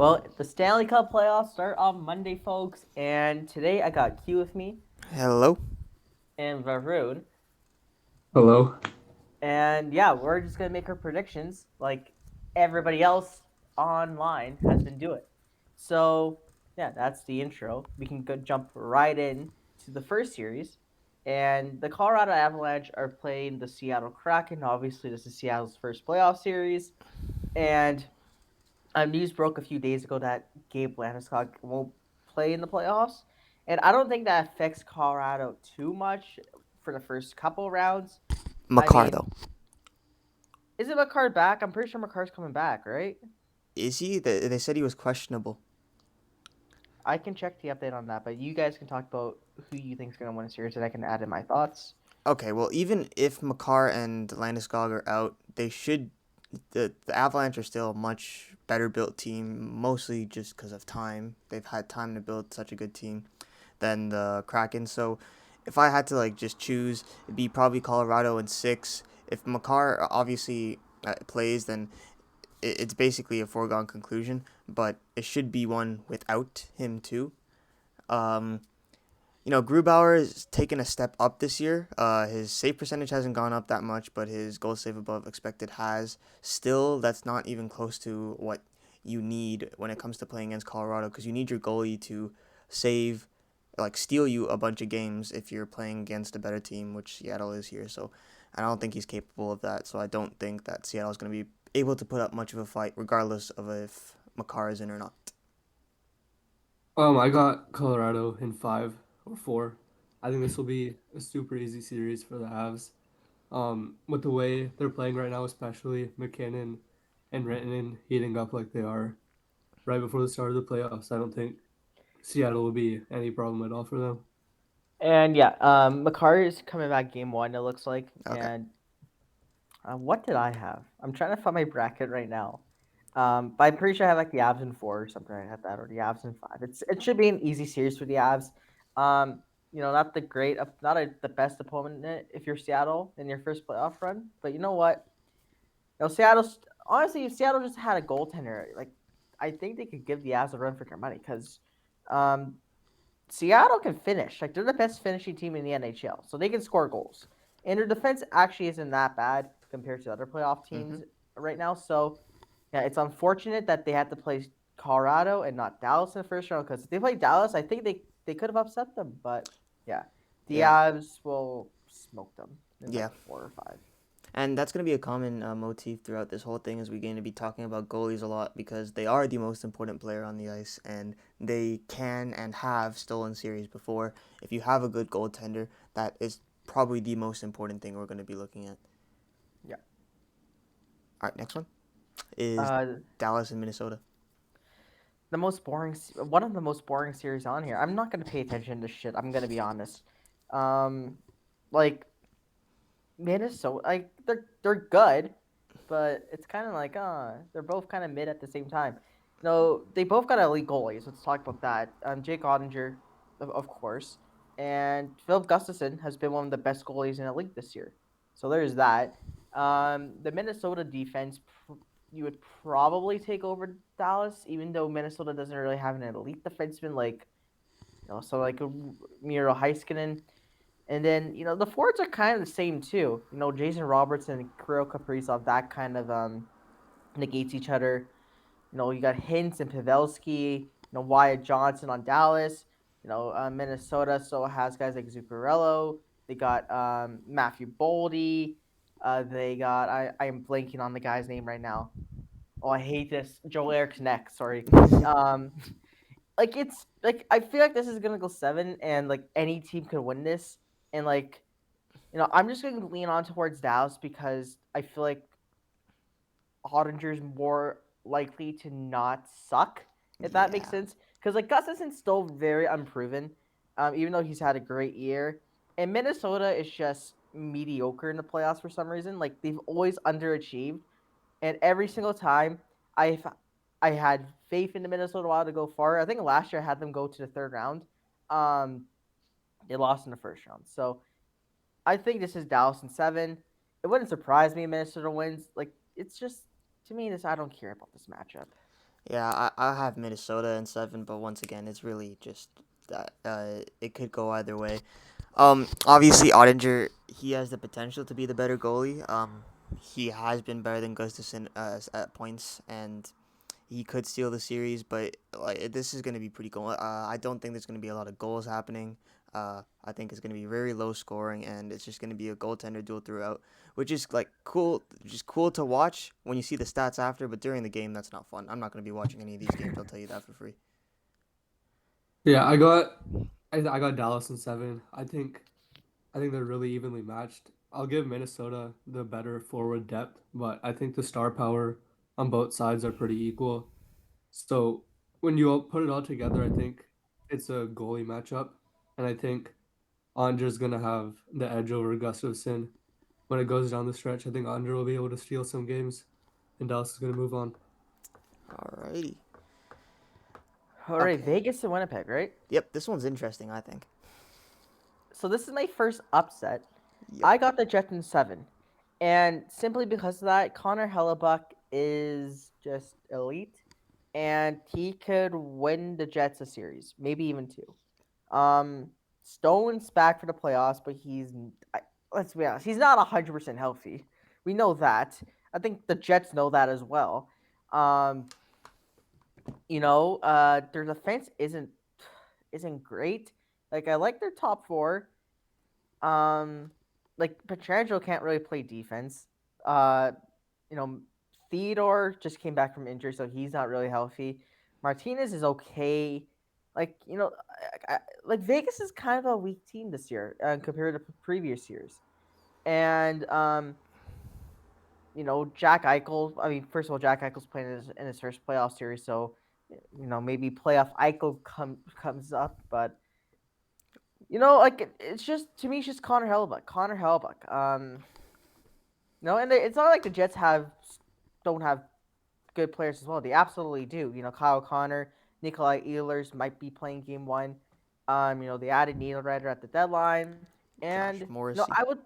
Well, the Stanley Cup playoffs start on Monday, folks, and today I got Q with me Hello. and Varun, Hello. and yeah, we're just gonna make our predictions like everybody else online has been doing. So yeah, that's the intro. We can go jump right in to the first series, and the Colorado Avalanche are playing the Seattle Kraken. Obviously, this is Seattle's first playoff series, and news broke a few days ago that Gabe Landeskog won't play in the playoffs, and I don't think that affects Colorado too much for the first couple rounds. I Makar mean, though. is it McCarr back? I'm pretty sure McCarr's coming back, right? Is he? They said he was questionable. I can check the update on that, but you guys can talk about who you think is going to win a series, and I can add in my thoughts. Okay, well, even if Makar and Landeskog are out, they should. The Avalanche are still a much better built team, mostly just because of time. They've had time to build such a good team than the Kraken. So, if I had to just choose, it'd be probably Colorado in six. If Makar obviously plays, then it's basically a foregone conclusion. But it should be one without him too. Um, Grubauer has taken a step up this year. His save percentage hasn't gone up that much, but his goal save above expected has. Still, that's not even close to what you need when it comes to playing against Colorado, because you need your goalie to save, steal you a bunch of games if you're playing against a better team, which Seattle is here. So I don't think he's capable of that. So I don't think that Seattle is going to be able to put up much of a fight, regardless of if Makar is in or not. I got Colorado in 5 or 4. I think this will be a super easy series for the Avs. With the way they're playing right now, especially McKinnon and Rantanen heating up like they are right before the start of the playoffs, I don't think Seattle will be any problem at all for them. And yeah, McCarr is coming back game one, it looks like. Okay. And what did I have? I'm trying to find my bracket right now. But I'm pretty sure I have like the Avs in four or something like that, or the Avs in five. It should be an easy series for the Avs. Not the the best opponent if you're Seattle in your first playoff run. But you know what? Honestly, if Seattle just had a goaltender, like I think they could give the Avs a run for their money because um, Seattle can finish. Like they're the best finishing team in the NHL, so they can score goals. And their defense actually isn't that bad compared to other playoff Mm-hmm. teams right now. So yeah, it's unfortunate that they had to play Colorado and not Dallas in the first round because if they played Dallas, I think they could have upset them. But yeah, the Yeah. Avs will smoke them in like Yeah. four or five. And that's going to be a common motif throughout this whole thing, is we're going to be talking about goalies a lot because they are the most important player on the ice, and they can and have stolen series before. If you have a good goaltender, that is probably the most important thing we're going to be looking at. Yeah. All right, next one is Uh, Dallas and Minnesota. one of the most boring series on here. I'm not gonna pay attention to shit. I'm gonna be honest. Um, like Minnesota, like they're good, but it's kind of like they're both kind of mid at the same time. No, they both got elite goalies. Let's talk about that. Jake Ottinger, of course, and Philip Gustafson has been one of the best goalies in the league this year. So there's that. The Minnesota defense, you would probably take over Dallas, even though Minnesota doesn't really have an elite defenseman like so like Miro Heiskanen. And then, the forwards are kind of the same too. Jason Robertson and Kirill Kaprizov, that kind of negates each other. You got Hintz and Pavelski, Wyatt Johnson on Dallas. Minnesota so has guys like Zuccarello. They got Matthew Boldy. They got I am blanking on the guy's name right now. Oh, I hate this. Joel Eric's neck. Sorry. Um, like it's like I feel like this is gonna go seven, and like any team could win this, and like I'm just going to lean on towards Dallas because I feel like Ottinger's more likely to not suck, if that makes Yeah. sense. Because like Gustafson's still very unproven, even though he's had a great year. And Minnesota is just mediocre in the playoffs for some reason. Like they've always underachieved, and every single time I I had faith in the Minnesota Wild to go far. I think last year I had them go to the third round. Um, they lost in the first round, so I think this is Dallas in seven. It wouldn't surprise me if Minnesota wins. Like it's just to me, this I don't care about this matchup. Yeah, I have Minnesota in 7, but once again, it's really just that it could go either way. Obviously, Ottinger, he has the potential to be the better goalie. He has been better than Gustafsson at points, and he could steal the series. But like this is going to be pretty goal. I don't think there's going to be a lot of goals happening. I think it's going to be very low scoring, and it's just going to be a goaltender duel throughout, which is like cool, just cool to watch when you see the stats after. But during the game, that's not fun. I'm not going to be watching any of these games. I'll tell you that for free. Yeah, I got Dallas in 7. I think they're really evenly matched. I'll give Minnesota the better forward depth, but I think the star power on both sides are pretty equal. So when you all put it all together, I think it's a goalie matchup, and I think Andre's gonna have the edge over Gustafsson when it goes down the stretch. I think Andre will be able to steal some games, and Dallas is gonna move on. Alrighty. All right, Okay. Vegas and Winnipeg, right? Yep. This one's interesting. I think. So this is my first upset. Yep. I got the Jets in 7, and simply because of that, Connor Hellebuck is just elite, and he could win the Jets a series, maybe even two. Stone's back for the playoffs, but let's be honest, he's not 100% healthy. We know that. I think the Jets know that as well. Um, their defense isn't great. Like I like their top four. Um, like Petrangelo can't really play defense. Uh, you know, Theodore just came back from injury, so he's not really healthy. Martinez is okay. Like like Vegas is kind of a weak team this year compared to previous years. And Jack Eichel. I mean, first of all, Jack Eichel's playing in his first playoff series, so maybe playoff Eichel comes up, but like it's just to me, it's just Connor Hellebuck. Connor Hellebuck. And it's not like the Jets don't have good players as well. They absolutely do. Kyle Connor, Nikolai Ehlers might be playing game one. They added Niederreiter at the deadline, Josh and Morrissey. I would,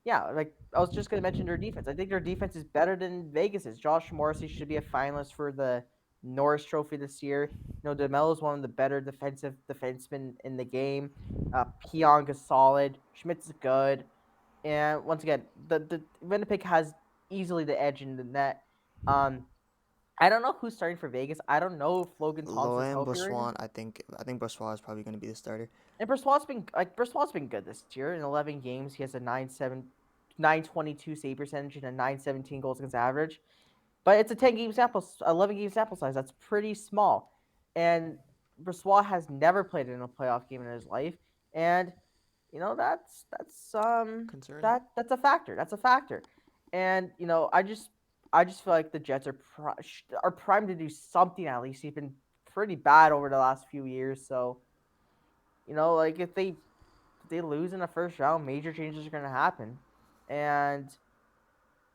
yeah, like I was just gonna mention their defense. I think their defense is better than Vegas's. Josh Morrissey should be a finalist for the Norris Trophy this year. DeMello is one of the better defensive defensemen in the game. Pionk is solid. Schmidt's good. And once again, the Winnipeg has easily the edge in the net. Um, I don't know who's starting for Vegas. I don't know if Logan Thompson's Loan healthy right now. Boswan. I think Boswan is probably going to be the starter. And Brossoit's been good this year. In 11 games, he has a 922 save percentage and a 917 goals against average. But it's a 11 game sample size. That's pretty small. And Brossoit has never played in a playoff game in his life, and Concerning. that's a factor. That's a factor. And I just feel like the Jets are primed to do something at least. He's been pretty bad over the last few years, so like if they lose in the first round, major changes are gonna happen. And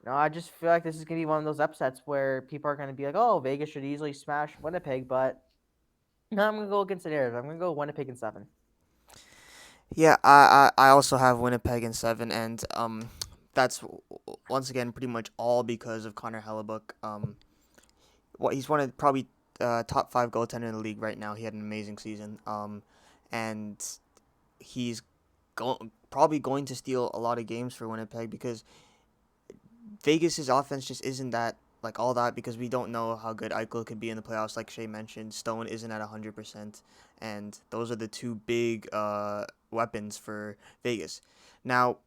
I just feel like this is gonna be one of those upsets where people are gonna be like, "Oh, Vegas should easily smash Winnipeg," but no, I'm gonna go against the narrative. I'm gonna go Winnipeg in 7. Yeah, I also have Winnipeg in 7, and that's once again pretty much all because of Connor Hellebuck. He's one of probably top 5 goaltender in the league right now. He had an amazing season. And he's probably going to steal a lot of games for Winnipeg because Vegas's offense just isn't that like all that because we don't know how good Eichel could be in the playoffs. Like Shay mentioned, Stone isn't at 100%, and those are the two big weapons for Vegas. Now,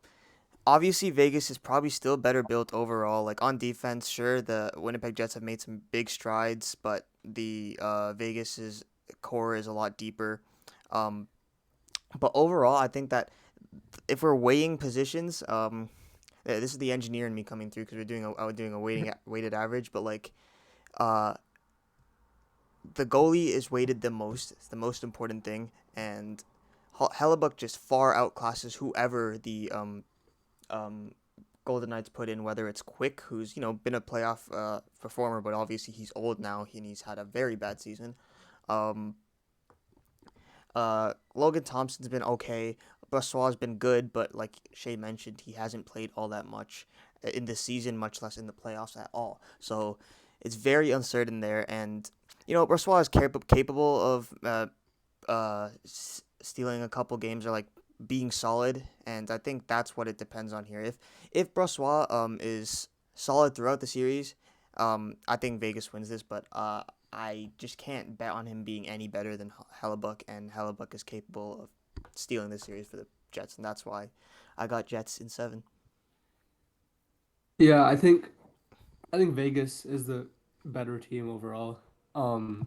obviously, Vegas is probably still better built overall. Like on defense, sure, the Winnipeg Jets have made some big strides, but the Vegas's core is a lot deeper. Um, but overall, I think that if we're weighing positions, this is the engineer in me coming through because I was doing a weighted average, but like, uh, the goalie is weighted the most. It's the most important thing, and Hellebuck just far outclasses whoever the um Golden Knights put in, whether it's Quick, who's been a playoff performer, but obviously he's old now and he's had a very bad season. Um, Logan Thompson's been okay. Brossoit's been good, but like Shay mentioned, he hasn't played all that much in the season, much less in the playoffs at all. So it's very uncertain there, and You know, Brossois is capable of stealing a couple games or like being solid, and I think that's what it depends on here. If Brossois is solid throughout the series, I think Vegas wins this, but I just can't bet on him being any better than Hellebuck, and Hellebuck is capable of stealing the series for the Jets, and that's why I got Jets in 7. Yeah, I think Vegas is the better team overall. Um,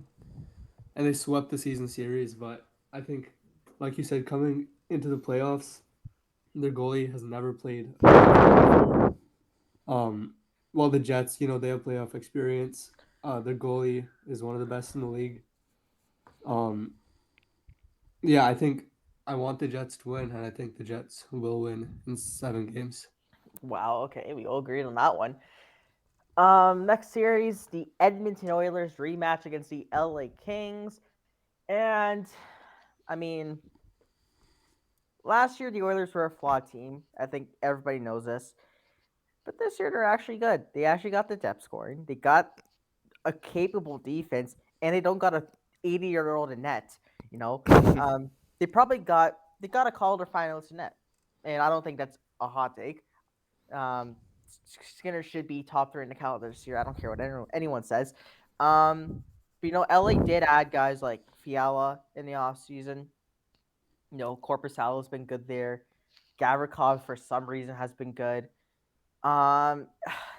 and they swept the season series, but I think, like you said, coming into the playoffs, their goalie has never played a playoff game before. Um, while the Jets, they have playoff experience. Their goalie is one of the best in the league. Um, yeah, I think I want the Jets to win, and I think the Jets will win in 7 games. Wow. Okay, we all agreed on that one. Next series, the Edmonton Oilers rematch against the LA Kings, and I mean, last year the Oilers were a flawed team. I think everybody knows this. But this year they're actually good. They actually got the depth scoring. They got a capable defense, and they don't got a 80-year-old in net. You know, um, they got a Calder finalist in net, and I don't think that's a hot take. Um, Skinner should be top 3 in the calendar this year. I don't care what anyone says. But LA did add guys like Fiala in the offseason. Korpisalo has been good there. Gavrikov for some reason has been good. Um,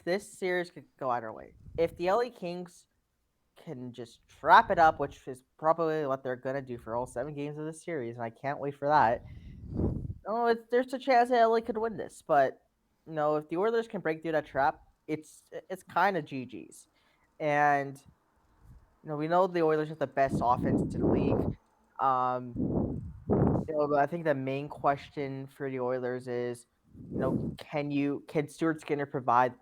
this series could go either way. If the LA Kings can just wrap it up, which is probably what they're gonna do for all 7 games of this series, and I can't wait for that. There's a chance that LA could win this, but if the Oilers can break through that trap, it's kind of GG's, and we know the Oilers have the best offense in the league. Um, but I think the main question for the Oilers is, can Stuart Skinner provide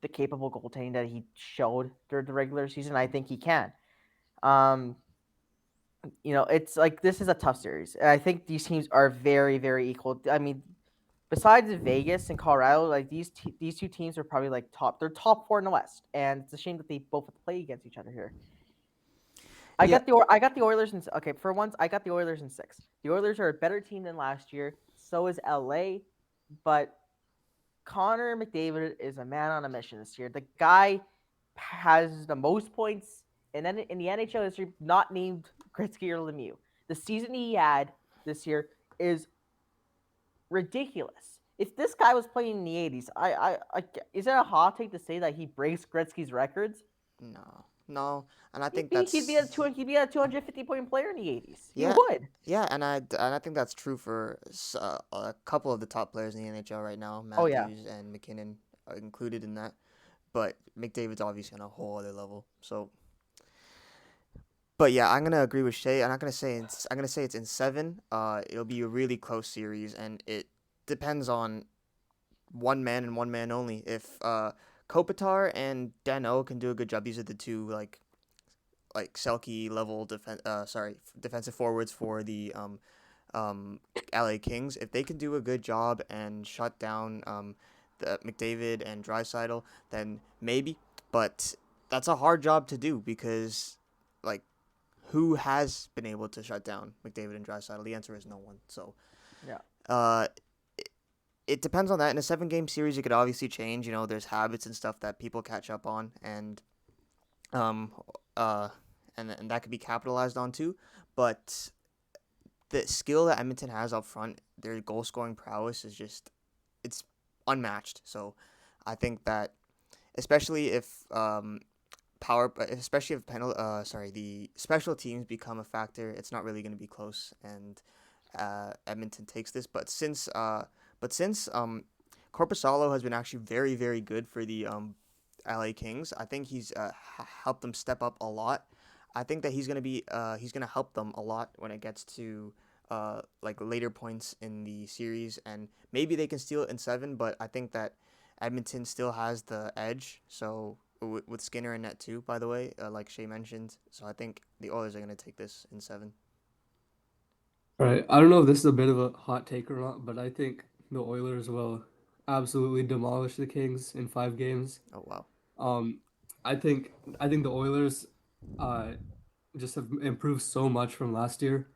the capable goaltending that he showed during the regular season? I think he can. Um, it's like this is a tough series, and I think these teams are very, very equal. I mean, besides Vegas and Colorado, like these two teams are probably like top. They're top 4 in the West, and it's a shame that they both have to play against each other here. Yeah, I got the Oilers in okay. For once, I got the Oilers in 6. The Oilers are a better team than last year. So is LA, but Connor McDavid is a man on a mission this year. The guy has the most points in the NHL history, not named Gretzky or Lemieux. The season he had this year is ridiculous. If this guy was playing in the 80s, is it a hot take to say that he breaks Gretzky's records? no, no, and I He'd think be he'd be a that's 200 he'd be a 250-point player in the 80s. He yeah, would. yeah, and I think that's true for a couple of the top players in the NHL right now. Oh yeah. Matthews and McKinnon are included in that, but McDavid's obviously on a whole other level. So, but yeah, I'm gonna agree with Shay. I'm gonna say it's in 7. It'll be a really close series, and it depends on one man and one man only. If Kopitar and Dano can do a good job, these are the two like Selke level defensive forwards for the LA Kings. If they can do a good job and shut down the McDavid and Draisaitl, then maybe. But that's a hard job to do because like who has been able to shut down McDavid and Draisaitl? The answer is no one. So Yeah. uh. It depends on that. In a 7 game series, it could obviously change. There's habits and stuff that people catch up on, and um, uh, and that could be capitalized on too. But the skill that Edmonton has up front, their goal scoring prowess is just it's unmatched. So I think that especially if the special teams become a factor, it's not really going to be close, and Edmonton takes this. But since Corpusalo has been actually very very good for the LA Kings, I think he's helped them step up a lot. I think that he's gonna help them a lot when it gets to like later points in the series, and maybe they can steal it in 7. But I think that Edmonton still has the edge. So with Skinner in net too, by the way, like Shay mentioned. So I think the Oilers are gonna take this in 7. All right. I don't know if this is a bit of a hot take or not, but I think the Oilers will absolutely demolish the Kings in 5 games. Oh wow. Um, I think the Oilers. uh, just have improved so much from last year.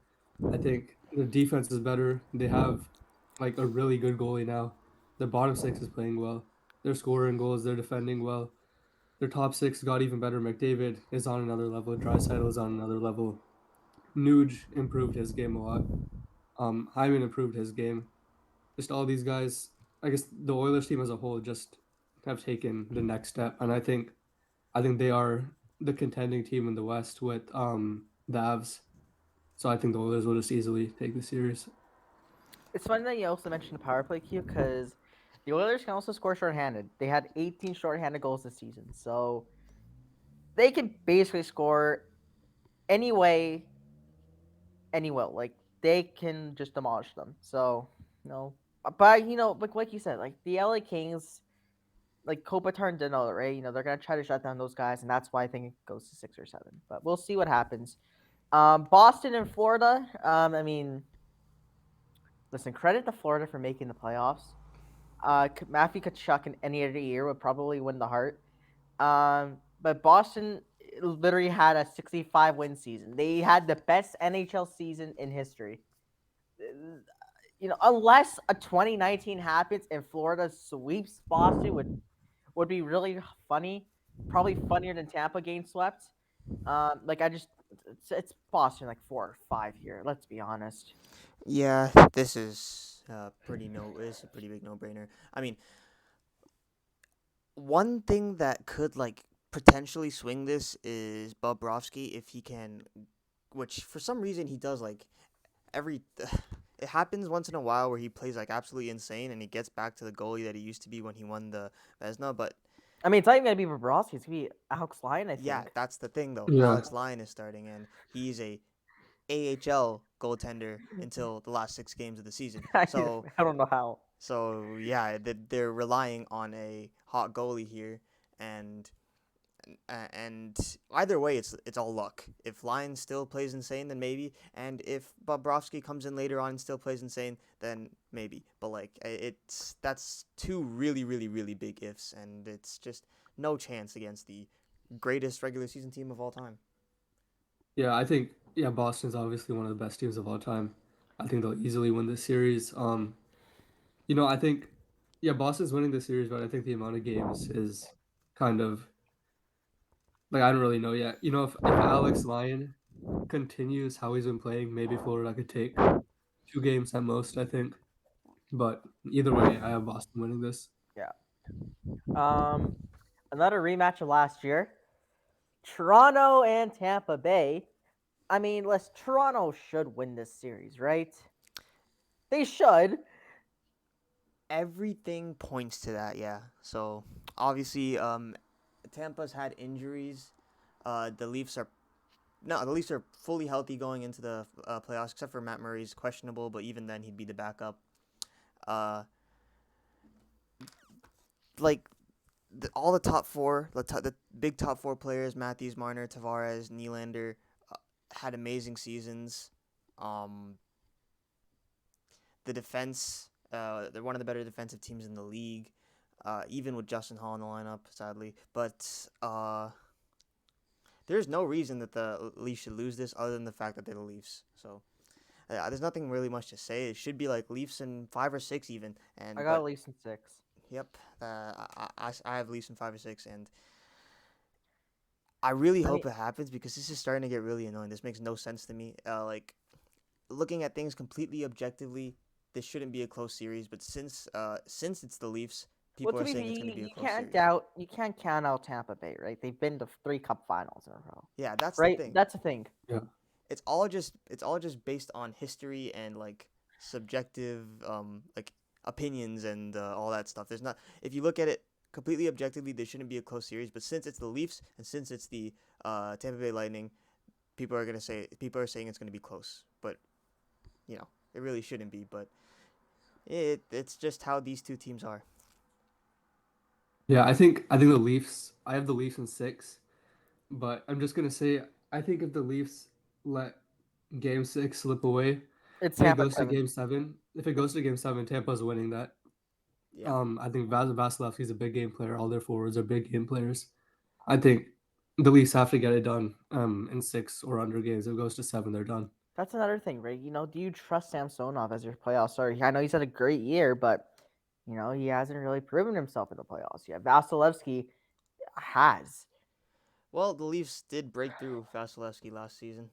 I think their defense is better. They have like a really good goalie now. Their bottom six is playing well. They're scoring goals. They're defending well. Their top six got even better. McDavid is on another level. Draisaitl is on another level. Nuge improved his game a lot. Hyman improved his game. Just all these guys. I guess the Oilers team as a whole just have taken the next step, and I think they are the contending team in the West with the Avs. So I think the Oilers will just easily take the series. It's funny that you also mentioned the power play Q because the Oilers can also score shorthanded. They had 18 shorthanded goals this season, so they can basically score any way, any will. Like they can just demolish them. So no, but like you said, like the LA Kings, like Kopitar and Dano, right? They're gonna try to shut down those guys, and that's why I think it goes to 6 or 7. But we'll see what happens. Boston and Florida. I mean, listen, credit to Florida for making the playoffs. Matthew Kachuk in any other year would probably win the Hart. But Boston literally had a 65 win season. They had the best NHL season in history. Unless a 2019 happens and Florida sweeps Boston, would be really funny. Probably funnier than Tampa getting swept. Like I just, it's Boston like 4 or 5 here. Let's be honest. Yeah, this is it's a pretty big no brainer. I mean, one thing that could like potentially swing this is Bobrovsky if he can, which for some reason he does like every. It happens once in a while where he plays like absolutely insane and he gets back to the goalie that he used to be when he won the Vezina. But I mean, it's not even gonna be Bobrovsky. It's gonna be Alex Lyon, I yeah, think. that's the thing though. Yeah, Alex Lyon is starting and he's a AHL goaltender until the last 6 games of the season. I So don't know how. yeah, they're relying on a hot goalie here, and and either way, it's all luck. If Lyon still plays insane, then maybe, and if Bobrovsky comes in later on and still plays insane, then maybe. But like that's two really really really big ifs, and it's just no chance against the greatest regular season team of all time. yeah. I think Boston's obviously one of the best teams of all time. I think they'll easily win this series. I think Boston's winning the series, but I think the amount of games is kind of like I don't really know yet. If Alex Lyon continues how he's been playing, maybe Florida could take 2 games at most. I think, but either way, I have Boston winning this. Yeah. Um, Another rematch of last year. Toronto and Tampa Bay. I mean, Toronto should win this series, right? They should. Everything points to that, yeah. So obviously, Tampa's had injuries. The Leafs are No, the Leafs are fully healthy going into the playoffs, except for Matt Murray's questionable, but even then he'd be the backup. Uh, like all the top four, the big top four players, Matthews, Marner, Tavares, Nylander, uh, had amazing seasons. Um, the defense, they're one of the better defensive teams in the league, even with Justin Hall in the lineup, sadly. But there's no reason that the Leafs should lose this other than the fact that they're the Leafs. So there's nothing really much to say. It should be like Leafs in 5 or 6 even. I And got at but least in 6. yep, I have Leafs in 5 or 6, and I really I mean, hope it happens because this is starting to get really annoying. This makes no sense to me. Like looking at things completely objectively, this shouldn't be a close series. But since it's the Leafs, well, people to are be fair, saying it's going to be a you close can't series. doubt, you can't count out Tampa Bay, right? They've been to 3 cup finals in a row, Yeah, that's the right? thing. That's the thing. Yeah, It's all just based on history and like subjective like opinions and all that stuff. There's not If you look at it completely objectively, there shouldn't be a close series. But since it's the Leafs and since it's the Tampa Bay Lightning, people are saying it's gonna be close. But it really shouldn't be. But it's just how these two teams are. yeah. I think the Leafs. I have the Leafs in 6, but I'm just gonna say I think if the Leafs let Game 6 slip away, It's if it Tampa goes to 7. Game 7, Tampa's winning that. Yeah. I think Vasilevsky's a big game player. All their forwards are big game players. I think the Leafs have to get it done in 6 or under games. If it goes to 7, they're done. That's another thing, right? Do you trust Samsonov as your playoff starter? I know he's had a great year, but he hasn't really proven himself in the playoffs yet. Vasilevsky has. Well, the Leafs did break through Vasilevsky last season.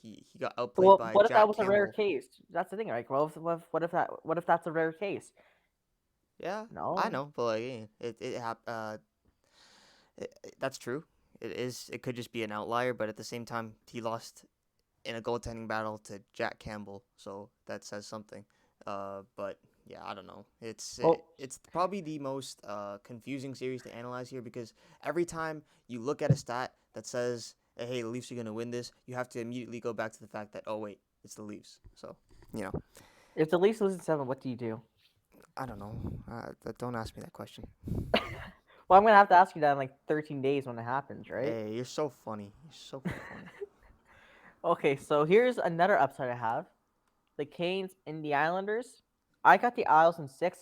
He got outplayed Well, by what if that Jack was a rare Campbell. case? That's the thing, right? Well, what if that's a rare case? Yeah, I No, know, but like, that's true. It is. It could just be an outlier, but at the same time, he lost in a goaltending battle to Jack Campbell, so that says something. But yeah, I don't know. well, It's probably the most confusing series to analyze here because every time you look at a stat that says, "Hey, the Leafs are gonna win this," you have to immediately go back to the fact that, oh wait, it's the Leafs. So you know, if the Leafs lose in 7, what do you do? I don't know. Don't ask me that question. Well, I'm gonna have to ask you that in like 13 days when it happens, right? Hey, you're so funny. You're so funny. Okay, so here's another upside I have: the Canes and the Islanders. I got the Isles in 6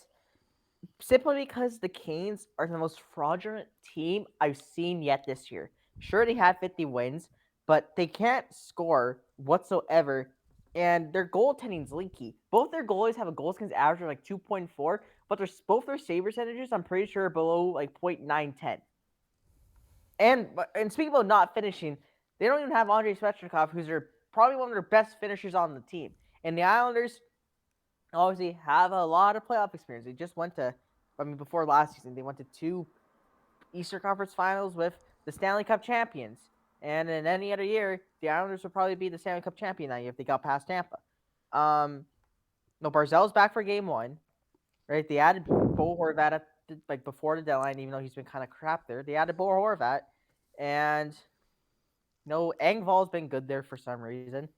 simply because the Canes are the most fraudulent team I've seen yet this year. Sure, they have 50 wins, but they can't score whatsoever, and their goaltending's leaky. Both their goalies have a goals against average of like 2.4, but both their save percentages, I'm pretty sure, are below like 0.910. And speaking about not finishing, they don't even have Andrei Svechnikov, who's probably one of their best finishers on the team. And the Islanders obviously have a lot of playoff experience. They just went to, before last season, they went to 2 Eastern Conference Finals with the Stanley Cup champions. And in any other year, the Islanders would probably be the Stanley Cup champion that year if they got past Tampa. No, Barzell's back for Game 1, right? They added Bo Horvat before the deadline, even though he's been kind of crap there. They added Bo Horvat, and Engvall's been good there for some reason.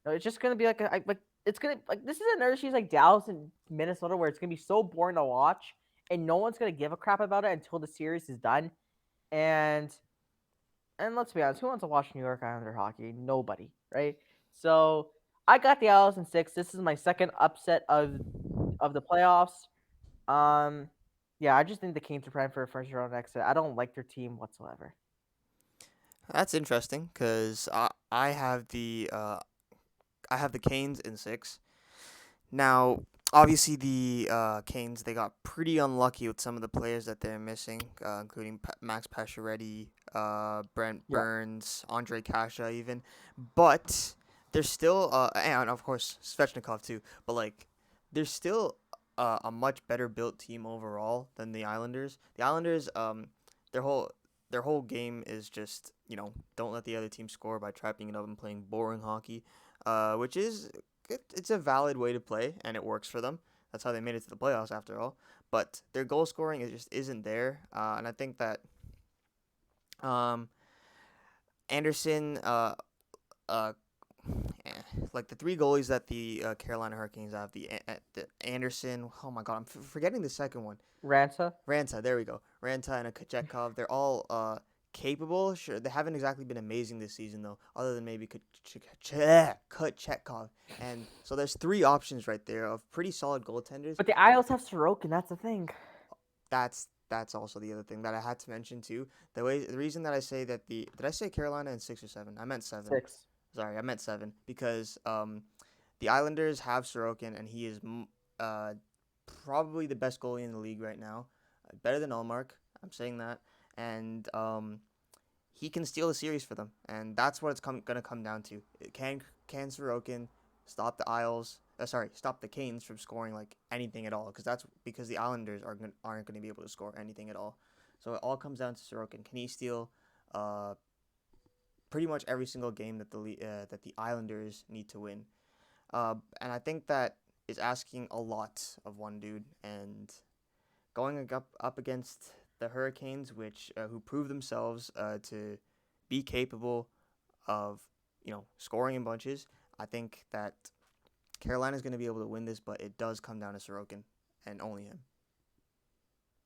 It's just gonna be it's gonna this is another series like Dallas and Minnesota where it's gonna be so boring to watch, and no one's gonna give a crap about it until the series is done. And and let's be honest, who wants to watch New York Islander hockey? Nobody, right? So I got the Isles in 6. This is my second upset of the playoffs. Um, yeah, I just think the Canes are prime for a first round exit. I don't like their team whatsoever. That's interesting because I have the Canes in 6. Now, obviously, the Canes they got pretty unlucky with some of the players that they're missing, including Max Pacioretty, Brent Yeah. Burns, Andre Kasha, even. But they're still, and of course Svechnikov too. But like, they're still a much better built team overall than the Islanders. The Islanders, their whole their whole game is just don't let the other team score by trapping it up and playing boring hockey, which is it's a valid way to play and it works for them. That's how they made it to the playoffs after all. But their goal scoring is just isn't there, and I think that um, Anderson, uh, like the three goalies that the Carolina Hurricanes have, the Anderson. Oh my God, I'm forgetting the second one. Ranta. Ranta, there we go. Ranta and a Kochetkov, they're all capable. Sure, they haven't exactly been amazing this season though, other than maybe Kochetkov. And so there's three options right there of pretty solid goaltenders. But the Isles have Sorokin. That's the thing. That's also the other thing that I had to mention too. The reason that I say that did I say Carolina in 6 or 7? I meant 7. 6. Sorry, I meant 7 because the Islanders have Sorokin and he is uh probably the best goalie in the league right now, better than Allmark. I'm saying that, and he can steal a series for them, and that's what it's gonna come down to. Can Sorokin stop the Isles? Stop the Canes from scoring like anything at all? Because that's because the Islanders aren't gonna be able to score anything at all. So it all comes down to Sorokin. Can he steal uh pretty much every single game that the Islanders need to win? And I think that is asking a lot of one dude, and going up against the Hurricanes, which who prove themselves to be capable of scoring in bunches. I think that Carolina's going to be able to win this, but it does come down to Sorokin and only him.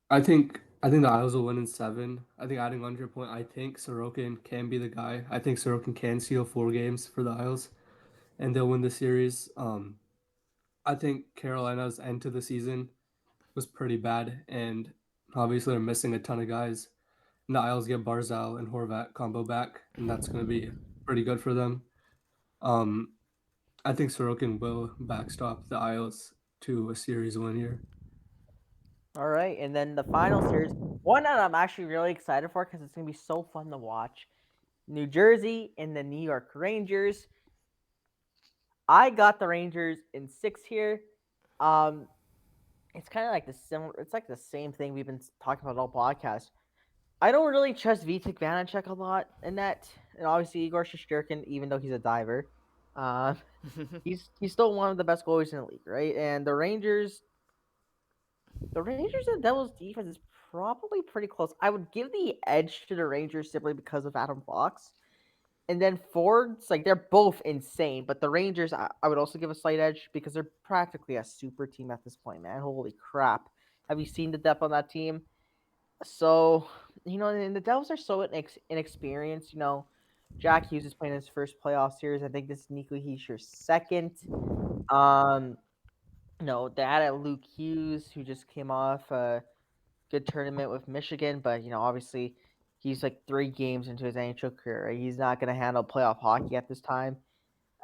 I think the Isles will win in 7. I think adding on to your point, I think Sorokin can be the guy. I think Sorokin can seal 4 games for the Isles, and they'll win the series. I think Carolina's end to the season was pretty bad, and obviously they're missing a ton of guys. And the Isles get Barzal and Horvat combo back, and that's going to be pretty good for them. Um, I think Sorokin will backstop the Isles to a series win here. All right, and then the final series, one that I'm actually really excited for because it's gonna be so fun to watch. New Jersey and the New York Rangers. I got the Rangers in 6 here. Um, it's kind of like the similar. It's like the same thing we've been talking about all podcast. I don't really trust Vitek Vanacek a lot in that, and obviously Igor Shesterkin, even though he's a diver, uh, he's still one of the best goalies in the league, right? And the Rangers and Devils defense is probably pretty close. I would give the edge to the Rangers simply because of Adam Fox. And then forwards, like they're both insane, but the Rangers, I would also give a slight edge because they're practically a super team at this point, man. Holy crap. Have you seen the depth on that team? So, and the Devils are so inexperienced. Jack Hughes is playing his first playoff series. I think this is Nico Heischer's second. Um, they added Luke Hughes, who just came off a good tournament with Michigan, but obviously he's like 3 games into his NHL career. Right? He's not going to handle playoff hockey at this time,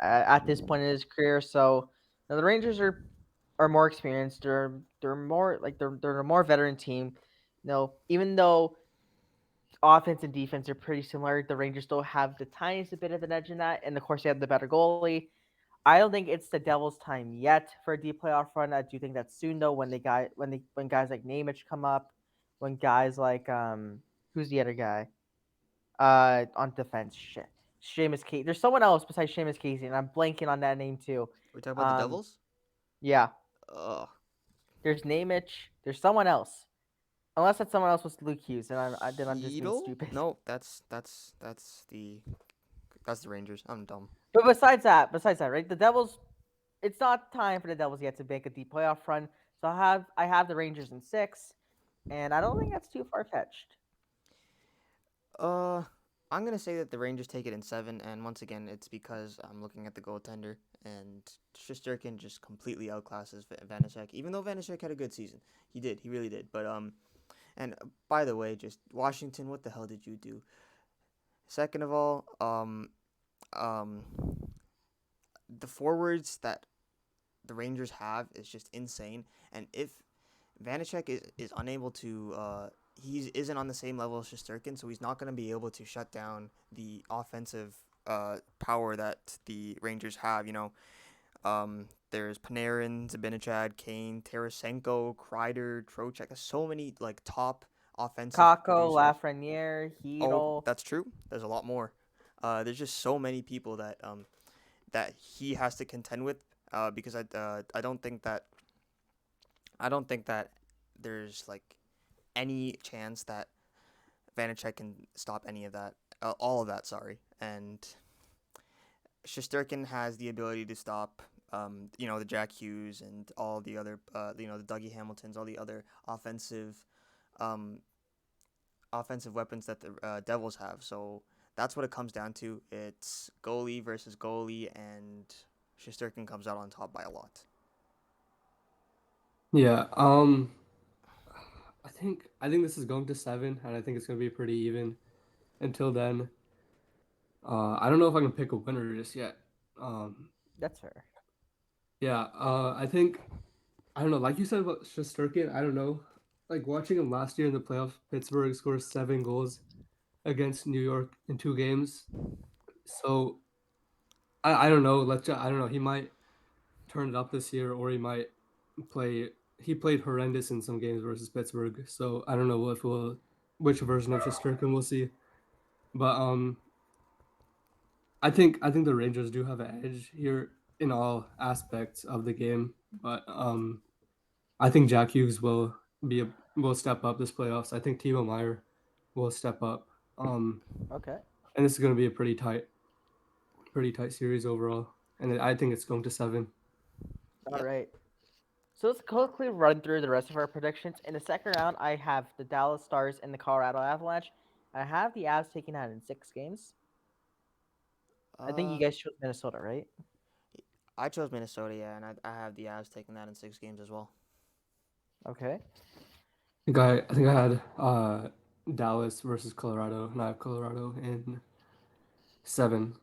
at this point in his career. So the Rangers are more experienced. They're more like they're a more veteran team. Even though offense and defense are pretty similar, the Rangers still have the tiniest bit of an edge in that, and of course they have the better goalie. I don't think it's the Devils' time yet for a deep playoff run. I do think that's soon though when guys like Nemec come up, when guys like who's the other guy? On defense. Shit. Seamus Casey. There's someone else besides Seamus Casey, and I'm blanking on that name too. We talking about the Um Devils? yeah. Ugh. There's Nemec. There's someone else. Unless that someone else was Luke Hughes, and then I'm just being Heedle? stupid. No, that's the Rangers. I'm dumb. But besides that, right? The Devils. It's not time for the Devils yet to make a deep playoff run. So I have the Rangers in 6, and I don't think that's too far fetched. Uh, I'm gonna say that the Rangers take it in 7, and once again, it's because I'm looking at the goaltender, and Shesterkin just completely outclasses Vanacek. Even though Vanacek had a good season, he really did. But and by the way, just Washington, what the hell did you do? Second of all, um, the forwards that the Rangers have is just insane, and if Vanacek is unable to he isn't on the same level as Shesterkin, so he's not going to be able to shut down the offensive power that the Rangers have. There's Panarin, Zibanejad, Kane, Tarasenko, Kreider, Trocheck. There's so many like top offensive Kako, producers. Lafreniere, Oh, Heedle. that's true. There's a lot more. There's just so many people that he has to contend with. Because I don't think that there's like any chance that Vanacek can stop any of that, all of that. Sorry, and Shesterkin has the ability to stop, the Jack Hughes and all the other, the Dougie Hamiltons, all the other um, offensive weapons that the Devils have. So that's what it comes down to. It's goalie versus goalie, and Shesterkin comes out on top by a lot. Yeah. I think this is going to 7, and I think it's going to be pretty even until then. I don't know if I can pick a winner just yet. Um, That's fair. yeah. I don't know. Like you said about Shesterkin, I don't know. Like watching him last year in the playoffs, Pittsburgh scores 7 goals against New York in 2 games. So I don't know. I don't know. He might turn it up this year, or he might play. He played horrendous in some games versus Pittsburgh. So I don't know if which version of Shesterkin we'll see. But I think the Rangers do have an edge here in all aspects of the game. But I think Jack Hughes will step up this playoffs. I think Timo Meyer will step up. Um, Okay. and this is going to be a pretty tight series overall. And I think it's going to 7. All Yep. right. So let's quickly run through the rest of our predictions. In the second round, I have the Dallas Stars and the Colorado Avalanche. I have the Avs taking out in 6 games. I think you Uh, guys chose Minnesota, right? I chose Minnesota, yeah, and I have the Avs taking that in 6 games as well. Okay. I think I had Dallas versus Colorado, and I have Colorado in 7.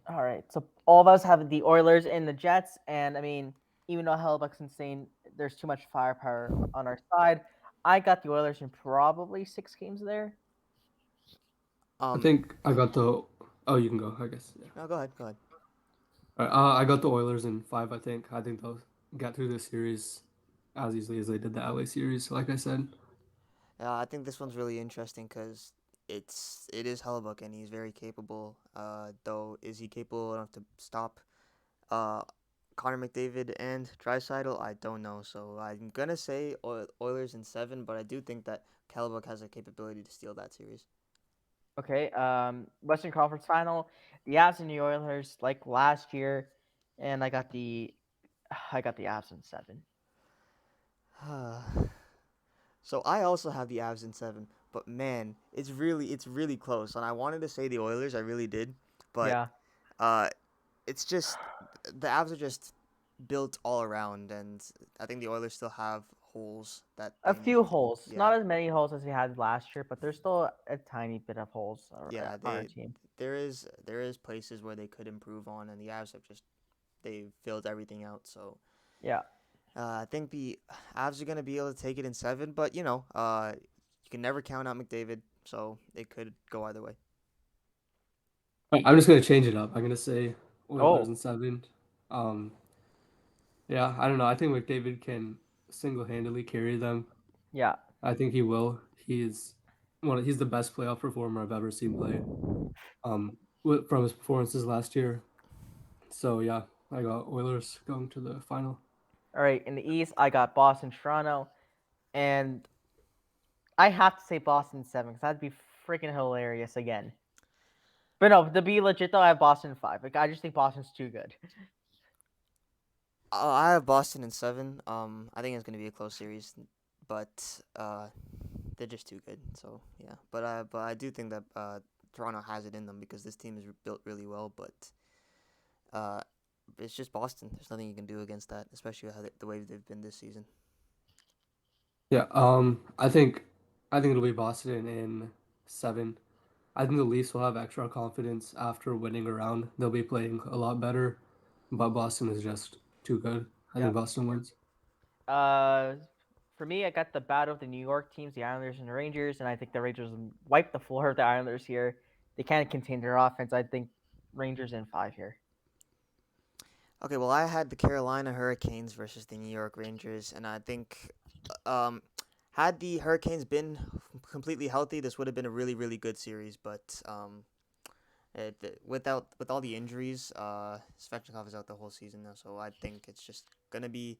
All right, so all of us have the Oilers and the Jets, and I mean, even though Hellebuck's insane, there's too much firepower on our side. I got the Oilers in probably 6 games there. I Um, think I got the. Oh, you can go. I guess. Yeah. no, go ahead, go ahead. All right, I got the Oilers in 5. I think they'll get through this series as easily as they did the LA series. Like I said. I think this one's really interesting because it is Hellebuck and he's very capable. Though is he capable enough to stop uh Connor McDavid and Draisaitl? I don't know. So I'm gonna say Oilers in 7, but I do think that Hellebuck has a capability to steal that series. Okay, Western Conference Final, the Avs and the Oilers like last year, and I got the Avs in 7. So I also have the Avs in 7, but man, it's really close. And I wanted to say the Oilers, I really did, but Yeah, uh, it's just the Avs are just built all around, and I think the Oilers still have holes that a they need. few holes, Yeah, not as many holes as we had last year, but there's still a tiny bit of holes yeah, on our team. there is places where they could improve on, and the Avs have just they filled everything out. So Yeah. I think the Avs are gonna be able to take it in 7, but you can never count out McDavid, so it could go either way. I'm just gonna change it up. I'm gonna say Oilers Oh, in 7. Um, yeah, I don't know. I think McDavid can single-handedly carry them. yeah. I think he will. He's the best playoff performer I've ever seen play. From his performances last year. So yeah, I got Oilers going to the final. All right, in the East, I got Boston, Toronto, and I have to say Boston 7 because that'd be freaking hilarious again. But no, to be legit though, I have Boston 5. Like I just think Boston's too good. I have Boston in 7. I think it's gonna be a close series, but they're just too good. So yeah, but I do think that Toronto has it in them because this team is built really well. But uh, it's just Boston. There's nothing you can do against that, especially the way they've been this season. Yeah, I think it'll be Boston in 7. I think the Leafs will have extra confidence after winning a round. They'll be playing a lot better, but Boston is just too good. I Yeah. think Boston wins. Uh, for me, I got the battle of the New York teams, the Islanders and the Rangers, and I think the Rangers wipe the floor of the Islanders here. They can't contain their offense. I think Rangers in 5 here. Okay, well I had the Carolina Hurricanes versus the New York Rangers, and I think um, had the Hurricanes been completely healthy, this would have been a really good series. But with all the injuries, Svechnikov is out the whole season now, so I think it's just gonna be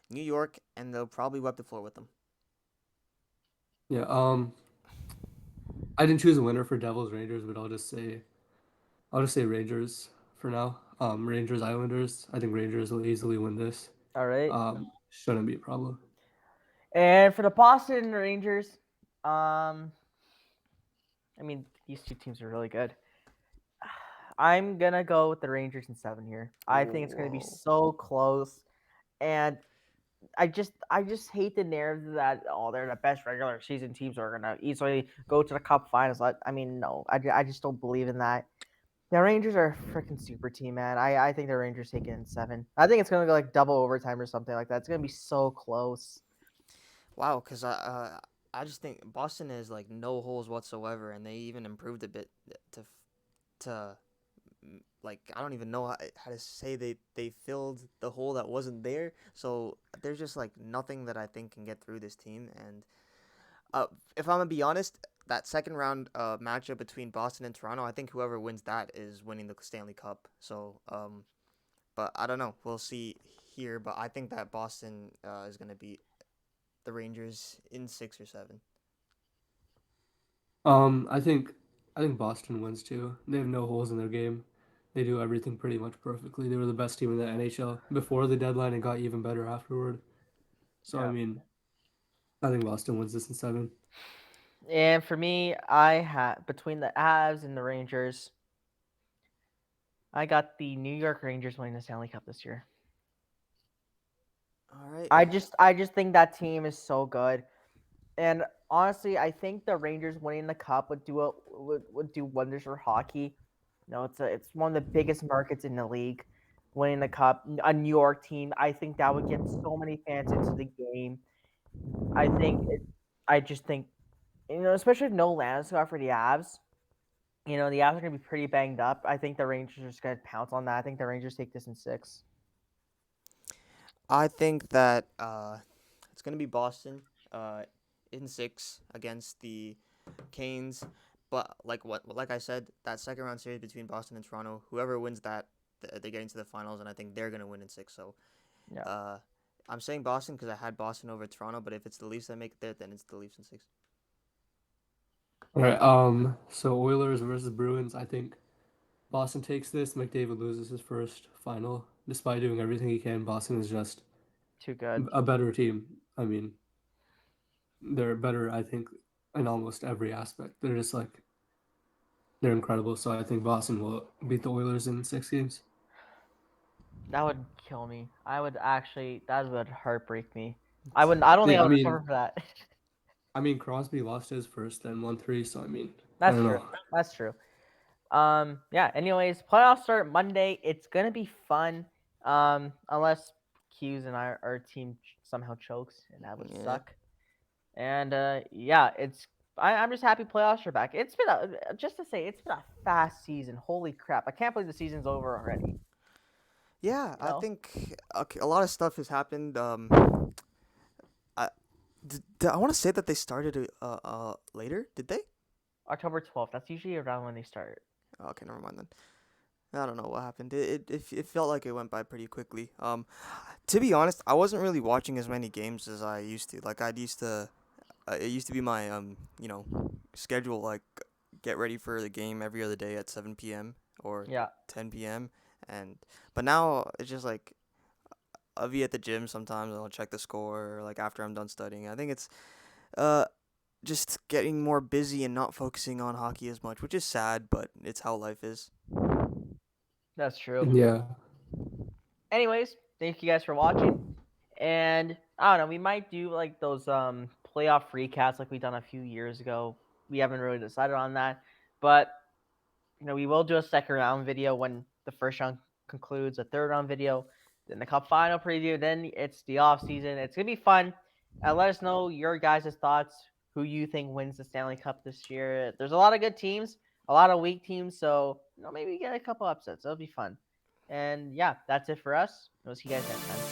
New York, and they'll probably wipe the floor with them. Yeah, I didn't choose a winner for Devils Rangers, but I'll just say Rangers for now. Rangers Islanders. I think Rangers will easily win this. All right. Shouldn't be a problem. And for the Boston Rangers, um, I mean these two teams are really good. I'm gonna go with the Rangers in 7 here. I think it's gonna be Whoa. so close, and I just hate the narrative that they're the best regular season teams are gonna easily go to the Cup Finals. I mean no, I just don't believe in that. The Rangers are a freaking super team, man. I think the Rangers take it in 7. I think it's gonna go like double overtime or something like that. It's gonna be so close. Wow, because I just think Boston has like no holes whatsoever, and they even improved a bit to like I don't even know how to say they filled the hole that wasn't there. So there's just like nothing that I think can get through this team. And if I'm gonna be honest, that second round matchup between Boston and Toronto, I think whoever wins that is winning the Stanley Cup. So but I don't know. We'll see here. But I think that Boston is gonna beat the Rangers in 6 or 7. Um, I think I think Boston wins too. They have no holes in their game. They do everything pretty much perfectly. They were the best team in the NHL before the deadline and got even better afterward. So I Yeah. mean, I think Boston wins this in 7. And for me, I had between the Avs and the Rangers, I got the New York Rangers winning the Stanley Cup this year. All right. I just think that team is so good. And honestly, I think the Rangers winning the cup would do wonders for hockey. It's one of the biggest markets in the league. Winning the cup, a New York team, I think that would get so many fans into the game. I think I just think especially if no Landeskog for the Avs. The Avs are gonna be pretty banged up. I think the Rangers are just gonna pounce on that. I think the Rangers take this in six. I think that it's gonna be Boston in 6 against the Canes. But like I said, that second round series between Boston and Toronto, whoever wins that, they get into the finals, and I think they're gonna win in 6. So Yeah. uh, I'm saying Boston because I had Boston over Toronto. But if it's the Leafs that make it there, then it's the Leafs in 6. All right. So Oilers versus Bruins. I think Boston takes this. McDavid loses his first final. Despite doing everything he can, Boston is just Too good. a better team. I mean, they're better, I think, in almost every aspect. They're just like they're incredible. So I think Boston will beat the Oilers in 6 games. That would kill me. I would actually. That would heartbreak me. I wouldn't. I don't think Yeah, I I would recover mean, for that. Crosby lost his first and won 3. So I mean, I That's don't true. know. That's true. Yeah. Anyways, playoffs start Monday. It's gonna be fun. Unless Q's and our team somehow chokes, and that would Yeah. suck. And yeah, I'm just happy playoffs are back. It's been just to say it's been a fast season. Holy crap! I can't believe the season's over already. Yeah, You I know, think okay, a lot of stuff has happened. I I want to say that they started later. Did they? October 12th. That's usually around when they start. Okay, never mind then. I don't know what happened. It felt like it went by pretty quickly. To be honest, I wasn't really watching as many games as I used to. Like I used to, it used to be my schedule. Like get ready for the game every other day at 7 p.m. or Yeah, 10 p.m. And but now it's just like I'll be at the gym sometimes. I'll check the score like after I'm done studying. I think it's uh just getting more busy and not focusing on hockey as much, which is sad, but it's how life is. that's true. Yeah. Anyways, thank you guys for watching. And I don't know, we might do like those playoff recaps like we done a few years ago. We haven't really decided on that, but we will do a second round video when the first round concludes, a third round video, then the cup final preview, then it's the off season. It's gonna be fun. Let us know your guys' thoughts, who you think wins the Stanley Cup this year. There's a lot of good teams, a lot of weak teams, so maybe we get a couple upsets. It'll be fun. And yeah, that's it for us. We'll see you guys next time.